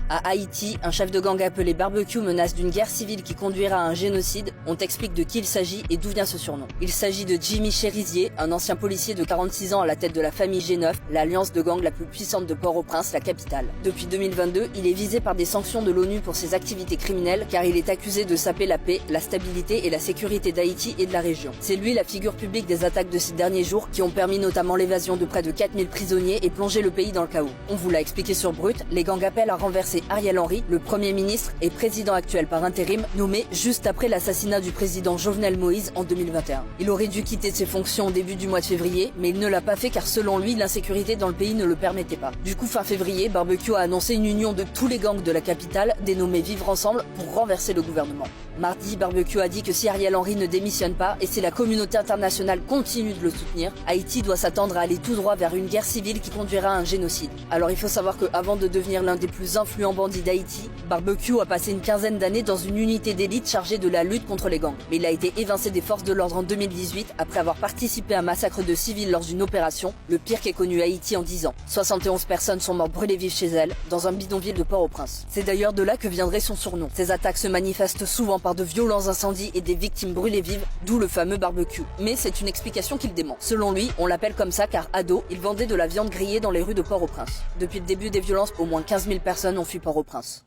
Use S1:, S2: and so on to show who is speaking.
S1: À Haïti, un chef de gang appelé Barbecue menace d'une guerre civile qui conduira à un génocide. On t'explique de qui il s'agit et d'où vient ce surnom. Il s'agit de Jimmy Cherizier, un ancien policier de 46 ans à la tête de la famille G9, l'alliance de gangs la plus puissante de Port-au-Prince, la capitale. Depuis 2022, il est visé par des sanctions de l'ONU pour ses activités criminelles car il est accusé de saper la paix, la stabilité et la sécurité d'Haïti et de la région. C'est lui la figure publique des attaques de ces derniers jours qui ont permis notamment l'évasion de près de 4000 prisonniers et plongé le pays dans le chaos. On vous l'a expliqué sur Brut, les gangs appellent à renverser Ariel Henry, le Premier ministre et président actuel par intérim, nommé juste après l'assassinat du président Jovenel Moïse en 2021. Il aurait dû quitter ses fonctions au début du mois de février, mais il ne l'a pas fait car selon lui, l'insécurité dans le pays ne le permettait pas. Du coup, fin février, Barbecue a annoncé une union de tous les gangs de la capitale, dénommée Vivre Ensemble, pour renverser le gouvernement. Mardi, Barbecue a dit que si Ariel Henry ne démissionne pas, et si la communauté internationale continue de le soutenir, Haïti doit s'attendre à aller tout droit vers une guerre civile qui conduira à un génocide. Alors il faut savoir qu'avant de devenir l'un des plus influents bandits d'Haïti, Barbecue a passé une quinzaine d'années dans une unité d'élite chargée de la lutte contre les gangs. Mais il a été évincé des forces de l'ordre en 2018 après avoir participé à un massacre de civils lors d'une opération, le pire qu'ait connu Haïti en 10 ans. 71 personnes sont mortes brûlées vives chez elles, dans un bidonville de Port-au-Prince. C'est d'ailleurs de là que viendrait son surnom. Ces attaques se manifestent souvent par de violents incendies et des victimes brûlées vives, d'où le fameux barbecue. Mais c'est une explication qu'il dément. Selon lui, on l'appelle comme ça car ado, il vendait de la viande grillée dans les rues de Port-au-Prince. Depuis le début des violences, au moins 15 000 personnes ont fui Port-au-Prince.